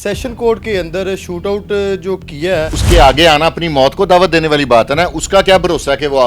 Session court के अंदर shoot out जो किया है, उसके आगे आना अपनी मौत को दावत देने वाली बात है ना। उसका क्या भरोसा है कि वो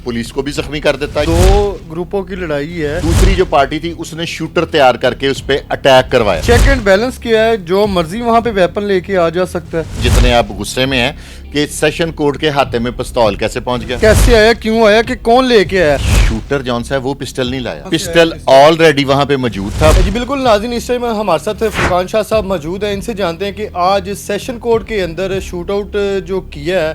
पुलिस को भी जख्मी कर देता है। दो ग्रुपों की लड़ाई है। दूसरी जो पार्टी थी उसने शूटर तैयार करके उस पर अटैक करवाया। चेक एंड बैलेंस किया है, जो मर्जी वहां पे वेपन लेके आ जा सकता है। जितने आप गुस्से में हैं कि सेशन कोर्ट के हाथे में पिस्तौल कैसे पहुंच गया, कैसे आया, क्यों आया, कि कौन लेके आया। शूटर जौन सा है वो पिस्टल नहीं लाया, पिस्टल ऑलरेडी वहां पे मौजूद था। जी बिल्कुल नाज़रीन, इस टाइम हमारे साथ फुरकान शाह साहब मौजूद हैं। इनसे जानते हैं कि आज सेशन कोर्ट के अंदर शूट आउट जो किया है,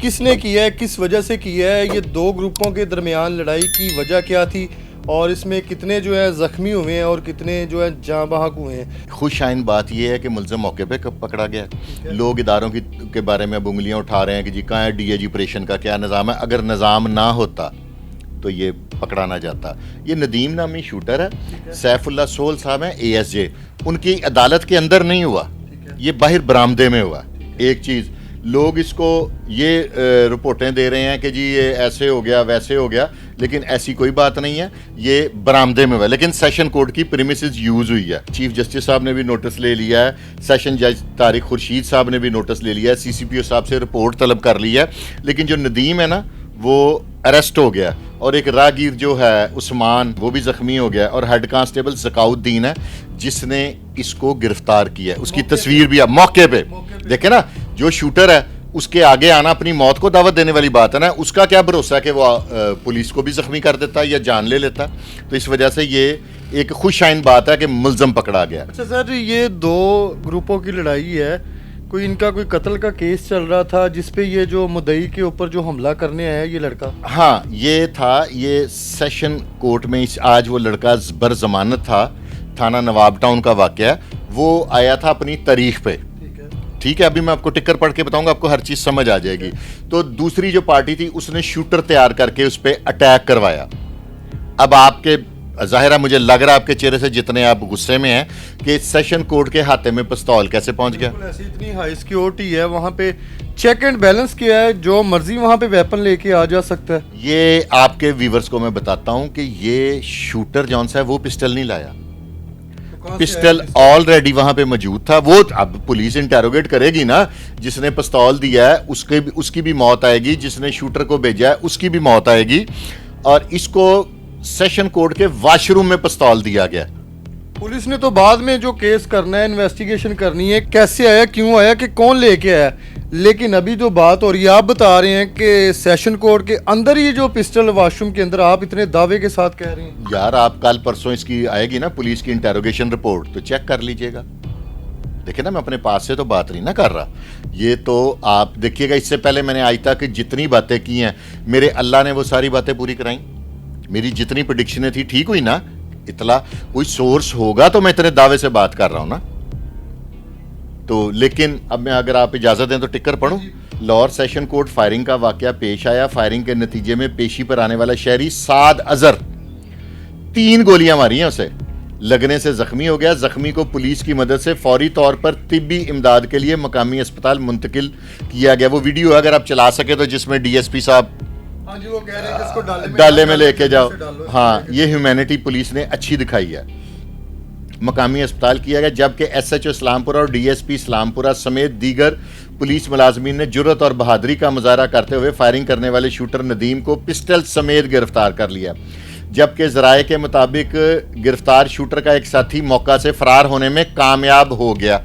किसने किया है, किस वजह से किया है, ये दो ग्रुपों के दरमियान लड़ाई की वजह क्या थी और इसमें कितने जो है ज़ख्मी हुए हैं और कितने जो है जाँ बहक हुए हैं। खुश आइन बात यह है कि मुलज़िम मौके पे कब पकड़ा गया। लोग इदारों के बारे में अब उंगलियां उठा रहे हैं कि जी कहाँ है डीएजी ऑपरेशन का क्या निज़ाम है। अगर निज़ाम ना होता तो ये पकड़ा ना जाता। ये नदीम नामी शूटर है, सैफुल्लाह सोल साहब हैं ASJ, उनकी अदालत के अंदर नहीं हुआ, ये बाहर बरामदे में हुआ। एक चीज़ लोग इसको ये रिपोर्टें दे रहे हैं कि जी ये ऐसे हो गया वैसे हो गया, लेकिन ऐसी कोई बात नहीं है, ये बरामदे में हुआ। लेकिन सेशन कोर्ट की प्रीमिसेस यूज़ हुई है। चीफ जस्टिस साहब ने भी नोटिस ले लिया है, सेशन जज तारिक खुर्शीद साहब ने भी नोटिस ले लिया है, CCPO साहब से रिपोर्ट तलब कर ली है। लेकिन जो नदीम है ना वो अरेस्ट हो गया और एक राहगीर जो है उस्मान वो भी ज़ख्मी हो गया और हेड कांस्टेबल ज़काउद्दीन है जिसने इसको गिरफ्तार किया है। उसकी तस्वीर भी आप मौके पे देखे ना। जो शूटर है उसके आगे आना अपनी मौत को दावत देने वाली बात है ना। उसका क्या भरोसा है कि वो पुलिस को भी ज़ख्मी कर देता या जान ले लेता। तो इस वजह से ये एक खुश आइन बात है कि मुलज़म पकड़ा गया। अच्छा सर, ये दो ग्रुपों की लड़ाई है, कोई इनका कोई कत्ल का केस चल रहा था जिसपे ये जो मुद्दई के ऊपर जो हमला करने आया ये लड़का। हाँ, ये था, ये सेशन कोर्ट में आज वो लड़का बर जमानत था, थाना नवाब टाउन का वाक़या। वो आया था अपनी तारीख पे, ठीक है। अभी मैं आपको टिकर पढ़ के बताऊंगा, आपको हर चीज़ समझ आ जाएगी। तो दूसरी जो पार्टी थी उसने शूटर तैयार करके उस पर अटैक करवाया। अब आपके ज़ाहिर है, मुझे लग रहा है आपके चेहरे से जितने आप गुस्से में हैं कि सेशन कोर्ट के हाथे में पिस्तौल कैसे पहुंच गया। ऐसी इतनी हाई सिक्योरिटी है वहाँ पे, चेक एंड बैलेंस किया है, जो मर्जी वहाँ पे वेपन लेके आ जा सकता है। ये आपके व्यूवर्स को मैं बताता हूं कि ये शूटर जौन सा है वो पिस्टल नहीं लाया, पिस्टल ऑलरेडी वहां पे मौजूद था। वो अब पुलिस इंटेरोगेट करेगी ना, जिसने पिस्तौल दिया है उसकी भी मौत आएगी, जिसने शूटर को भेजा है उसकी भी मौत आएगी। और इसको सेशन कोर्ट के वॉशरूम में पिस्तौल दिया गया। पुलिस ने तो बाद में जो केस करना है, इन्वेस्टिगेशन करनी है, कैसे आया, क्यों आया, कि कौन लेके आया। लेकिन अभी जो बात हो रही है, आप बता रहे हैं कि सेशन कोर्ट के अंदर ही जो पिस्टल वॉशरूम के अंदर, आप इतने दावे के साथ कह रहे हैं। यार आप कल परसों इसकी आएगी ना पुलिस की इंटेरोगेशन रिपोर्ट, तो चेक कर लीजिएगा। देखिए ना, मैं अपने पास से तो बात नहीं ना कर रहा, ये तो आप देखिएगा। इससे पहले मैंने आज तक जितनी बातें की हैं, मेरे अल्लाह ने वो सारी बातें पूरी कराई। मेरी जितनी प्रेडिक्शनें थी ठीक हुई ना। इतला कोई सोर्स होगा तो मैं इतने दावे से बात कर रहा हूं ना। तो लेकिन अब मैं, अगर आप इजाजत दें तो टिकर पढ़ूं। लाहौर सेशन कोर्ट फायरिंग का वाकया पेश आया। फायरिंग के नतीजे में पेशी पर आने वाला शहरी साद अजहर 3 गोलियां मारी हैं, उसे लगने से जख्मी हो गया। जख्मी को पुलिस की मदद से फौरी तौर पर तिब्बी इमदाद के लिए मकामी अस्पताल मुंतकिल किया गया। वो वीडियो अगर आप चला सके तो जिसमें DSP साहब वो कह रहे हैं कि इसको डाले में लेके जाओ। हाँ, ये ह्यूमैनिटी पुलिस ने अच्छी दिखाई है। मकामी अस्पताल किया गया, जबकि SHO इस्लामपुरा और DSP इस्लामपुरा समेत दीगर पुलिस मुलाजमीन ने जुर्रत और बहादुरी का मुजाहरा करते हुए फायरिंग करने वाले शूटर नदीम को पिस्टल समेत गिरफ्तार कर लिया। जबकि ज़राए के मुताबिक गिरफ्तार शूटर का एक साथी मौका से फरार होने में कामयाब हो गया।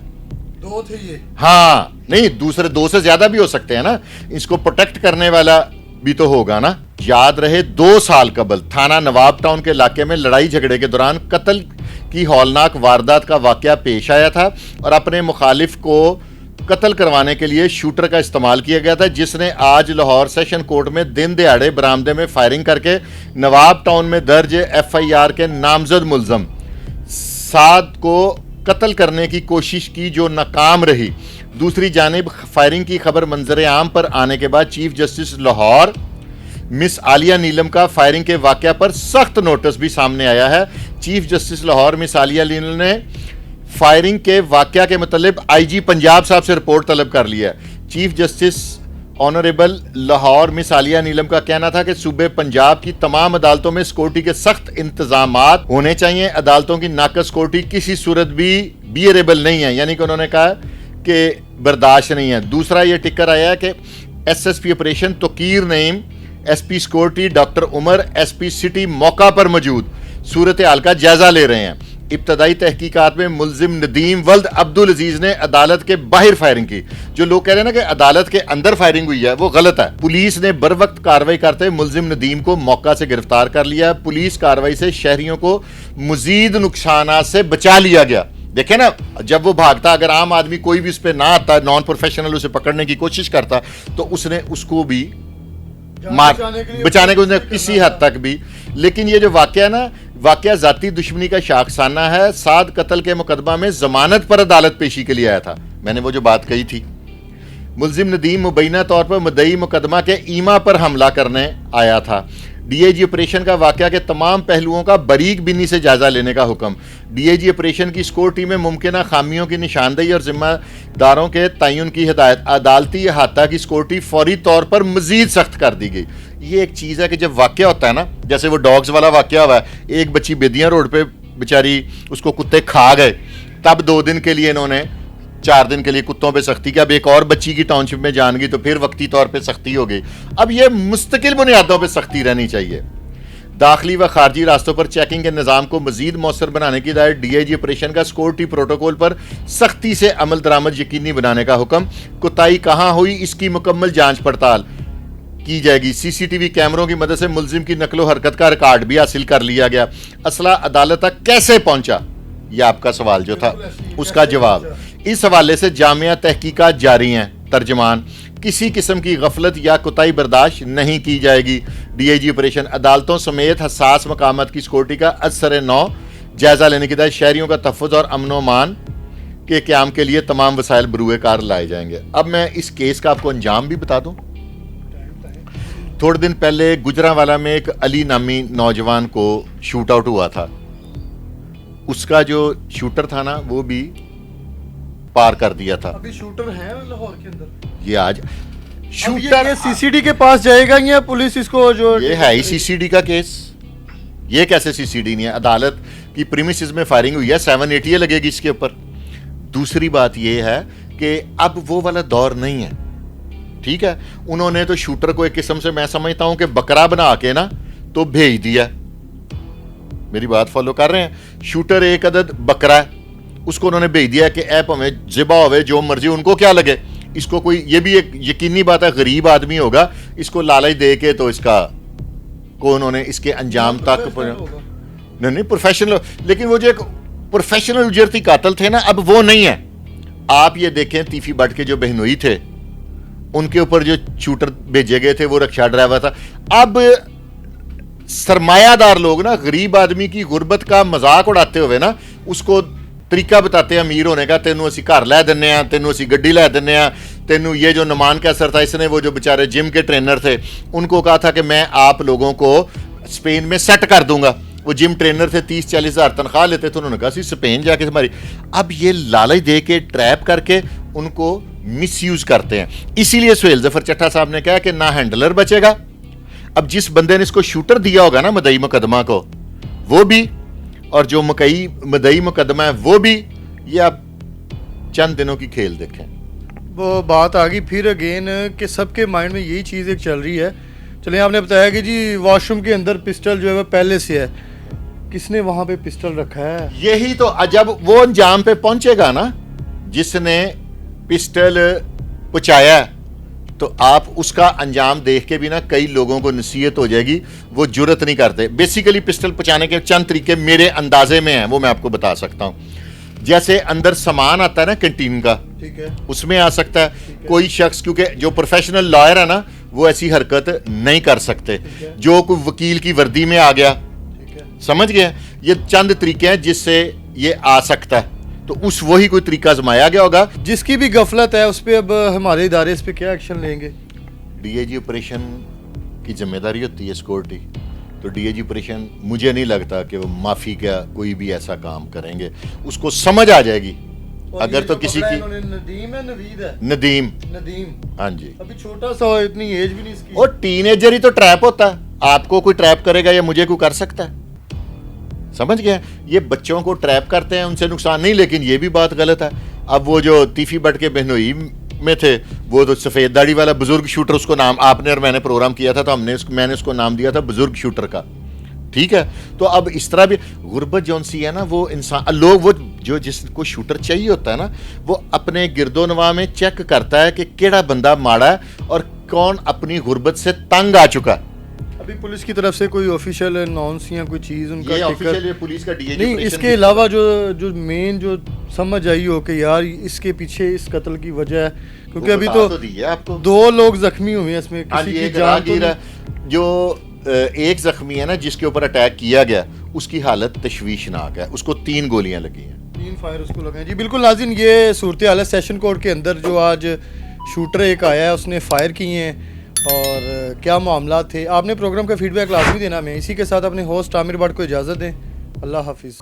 2 थे ये। हाँ, नहीं, दूसरे 2 से ज्यादा भी हो सकते हैं ना। इसको प्रोटेक्ट करने वाला भी तो होगा ना। याद रहे 2 साल कबल थाना नवाब टाउन के इलाके में लड़ाई झगड़े के दौरान कत्ल की हौलनाक वारदात का वाकया पेश आया था और अपने मुखालिफ को कत्ल करवाने के लिए शूटर का इस्तेमाल किया गया था, जिसने आज लाहौर सेशन कोर्ट में दिन दिहाड़े बरामदे में फायरिंग करके नवाब टाउन में दर्ज FIR के नामजद मुलजम साद को कत्ल करने की कोशिश की, जो नाकाम रही। दूसरी जानिब फायरिंग की खबर मंजर आम पर आने के बाद chief justice Lahore miss Aalia Neelam का फायरिंग के वाकया पर सख्त नोटिस भी सामने आया है। Chief justice Lahore miss Aalia Neelam ने फायरिंग के वाकया के मतलब IG पंजाब साहब से रिपोर्ट तलब कर लिया है। Chief justice honourable Lahore miss Aalia Neelam का कहना था कि सूबे पंजाब की तमाम अदालतों में सिक्योरिटी के सख्त इंतजामात होने चाहिए, अदालतों की नाकस सिक्योरिटी किसी सूरत भी बियरेबल नहीं है, यानी कि उन्होंने कहा कि बर्दाश्त नहीं है। दूसरा ये टिकर आया है कि SSP operation Tauqeer Naeem, SP security doctor Umar, SP city मौका पर मौजूद सूरत हाल का जायजा ले रहे हैं। इब्तदाई तहकीकात में मुलजिम नदीम वल्द अब्दुल अजीज ने अदालत के बाहर फायरिंग की। जो लोग कह रहे हैं ना कि अदालत के अंदर फायरिंग हुई है, वो गलत है। पुलिस ने बर वक्त कार्रवाई करते हुए मुलजिम नदीम को मौका से गिरफ्तार कर लिया। पुलिस कार्रवाई से शहरियों को मजीद नुकसान से बचा लिया गया। देखे ना, जब वो भागता, अगर आम आदमी कोई भी उस पर ना आता, नॉन प्रोफेशनल उसे पकड़ने की कोशिश करता, तो उसने उसको भी बचाने को उसने किसी हद तक भी। लेकिन ये जो वाकया है ना, वाकया जाती दुश्मनी का शाखसाना है। 7 कत्ल के मुकदमा में जमानत पर अदालत पेशी के लिए आया था। मैंने वो जो बात कही थी, मुलजिम नदीम मुबैना तौर पर मुद्दई मुकदमा के ईमा पर हमला करने आया था। डीएजी ऑपरेशन का वाकया के तमाम पहलुओं का बारीक बिनी से जायजा लेने का हुक्म। डीएजी ऑपरेशन की स्कोर टीम में मुमकिन खामियों की निशानदेही और जिम्मेदारों के तयन की हिदायत। अदालती अहाता की स्कोर टीम फौरी तौर पर मजीद सख्त कर दी गई। ये एक चीज़ है कि जब वाकया होता है ना, जैसे वो डॉग्स वाला वाकया हुआ है, एक बच्ची बेदियाँ रोड पे बेचारी, उसको कुत्ते खा गए, तब 2 दिन के लिए इन्होंने 4 दिन के लिए कुत्तों पे सख्ती की। अब एक और बच्ची की टाउनशिप में जान गई तो फिर वक्ती तौर पे सख्ती हो गई। अब ये मुस्तकिल बुनियादों पे सख्ती रहनी चाहिए। दाखिली व खारजी रास्तों पर चेकिंग के निज़ाम को मजीद मौसर बनाने की हिदायत। डीआईजी ऑपरेशन का सिक्योरिटी प्रोटोकॉल पर सख्ती से अमल दरामद यकीनी बनाने का हुक्म। कोताही कहाँ हुई, इसकी मुकम्मल जांच पड़ताल की जाएगी। सीसीटीवी कैमरों की मदद से मुलजिम की नकलो हरकत का रिकॉर्ड भी हासिल कर लिया गया। असला अदालत तक कैसे पहुंचा, यह आपका सवाल जो था, उसका जवाब। इस हवाले से जामिया तहकीकात जारी हैं। तर्जमान, किसी किस्म की गफलत या कोताही बर्दाश्त नहीं की जाएगी। डीआईजी ऑपरेशन अदालतों समेत हसास मकामात की सिक्योरिटी का असर नौ जायजा लेने की हिदायत। शहरियों का तहफ़्फ़ुज़ और अमन व अमान के क़याम के लिए तमाम वसाइल बरूए कार लाए जाएंगे। अब मैं इस केस का आपको अंजाम भी बता दूं। थोड़े दिन पहले गुजरांवाला में एक अली नामी नौजवान को शूट आउट हुआ था। उसका जो शूटर था ना, वो भी पार कर दिया था। अभी शूटर है लाहौर के अंदर। ये आज शूटर ये सीसीडी के पास जाएगा या पुलिस इसको जो, ये है ही सीसीडी का केस। ये कैसे सीसीडी नहीं है? अदालत की प्रीमिसेस में फायरिंग हुई है, 780 लगेगी इसके ऊपर। दूसरी बात ये है कि अब वो वाला दौर नहीं है, ठीक है। उन्होंने तो शूटर को एक किस्म से, मैं समझता हूं कि बकरा बना के ना तो भेज दिया। मेरी बात फॉलो कर रहे हैं? शूटर एक अदद बकरा है, उसको उन्होंने भेज दिया कि ऐप हमें जिबा होवे जो मर्जी, उनको क्या लगे। इसको कोई, ये भी एक यकीनी बात है, गरीब आदमी होगा, इसको लालच दे के तो इसका को उन्होंने इसके अंजाम तक नहीं प्रोफेशनल। लेकिन वो जो एक प्रोफेशनल उजरती कातल थे ना, अब वो नहीं है। आप ये देखें, तीफी बट के जो बहनोई थे, उनके ऊपर जो शूटर भेजे गए थे वो रिक्शा ड्राइवर था। अब सरमायादार लोग ना, गरीब आदमी की गुर्बत का मजाक उड़ाते हुए ना, उसको तरीका बताते हैं अमीर होने का। तेनू असी घर लै दिन्ने आ, तेनू असी गड्डी लै दिन्ने आ, तेनू ये जो नमान का असर था, इसने वो जो बेचारे जिम के ट्रेनर थे उनको कहा था कि मैं आप लोगों को स्पेन में सेट कर दूंगा। वो जिम ट्रेनर थे, 30-40 हज़ार तनख्वाह लेते थे। उन्होंने कहा सी स्पेन जाके हमारी। अब ये लालच दे के, ट्रैप करके उनको मिसयूज करते हैं। इसीलिए सुहेल जफर चट्टा साहब ने कहा कि ना हैंडलर बचेगा। अब जिस बंदे ने इसको शूटर दिया होगा ना मदई मुकदमा को, वो भी, और जो मदई मुकदमा है वो भी। ये आप चंद दिनों की खेल देखें। वो बात आ गई फिर अगेन कि सबके माइंड में यही चीज़ एक चल रही है। चलिए, आपने बताया कि जी वॉशरूम के अंदर पिस्टल जो है वो पहले से है, किसने वहां पे पिस्टल रखा है? यही तो, जब वो अंजाम पे पहुंचेगा ना जिसने पिस्टल पहुंचाया, तो आप उसका अंजाम देख के भी ना कई लोगों को नसीहत हो जाएगी, वो जुर्रत नहीं करते। बेसिकली पिस्टल पहुंचाने के चंद तरीके मेरे अंदाजे में हैं, वो मैं आपको बता सकता हूं। जैसे अंदर सामान आता है ना कैंटीन का, ठीक है, उसमें आ सकता है कोई शख्स, क्योंकि जो प्रोफेशनल लॉयर है ना वो ऐसी हरकत नहीं कर सकते। जो कोई वकील की वर्दी में आ गया, समझ गए, ये चंद तरीके हैं जिससे ये आ सकता है। तो उस वही कोई तरीका आजमाया गया होगा। जिसकी भी गफलत है उस पर अब हमारे इदारे इस पे क्या एक्शन लेंगे? डीआईजी ऑपरेशन की जिम्मेदारी होती है सिक्योरिटी। तो डीआईजी ऑपरेशन, मुझे नहीं लगता कि वो माफ़ी का कोई भी ऐसा काम करेंगे। उसको समझ आ जाएगी अगर तो किसी की नदीम है नवीद है नदीम, नदीम हाँ जी, अभी छोटा सा हो, इतनी एज भी नहीं इसकी। और टीनेजर ही तो ट्रैप होता है, आपको कोई ट्रैप करेगा या मुझे कोई कर सकता है, समझ गए? ये बच्चों को ट्रैप करते हैं, उनसे नुकसान नहीं, लेकिन ये भी बात गलत है। अब वो जो तीफी बट के बहनोई में थे, वो तो सफ़ेद दाढ़ी वाला बुजुर्ग शूटर, उसको नाम आपने और मैंने प्रोग्राम किया था, तो मैंने उसको नाम दिया था बुजुर्ग शूटर का, ठीक है? तो अब इस तरह भी गुर्बत जौन सी है ना, वो इंसान लोग वो जो जिसको शूटर चाहिए होता है ना, वो अपने गिरदो नवा में चेक करता है कि केड़ा बंदा माड़ा है और कौन अपनी गुर्बत से तंग आ चुका है। अभी पुलिस की तरफ से कोई ऑफिशियल अनाउंस या कोई चीज़ उनका ये टिकट- ऑफिशियल ये पुलिस का डीएजी नहीं, इसके अलावा जो मेन जो समझ आई हो कि यार इसके पीछे इस कत्ल की वजह है, क्योंकि अभी तो दी है आपको। 2 लोग जख्मी हुए हैं इसमें, हाँ किसी जी, की एक जान तो राहगीर नहीं। है जो एक जख्मी है ना, जिसके ऊपर अटैक किया गया, उसकी हालत तशवीशनाक है, उसको 3 गोलियां लगी हैं। 3 फायर उसको लगे हैं। जी बिल्कुल नाज़रीन, ये सूरत हाल है सेशन कोर्ट के अंदर। जो आज शूटर एक आया है, उसने फायर किए हैं, और क्या मामला थे, आपने प्रोग्राम का फीडबैक लाजमी देना हमें। इसी के साथ अपने होस्ट आमिर भट्ट को इजाज़त दें। अल्लाह हाफिज़।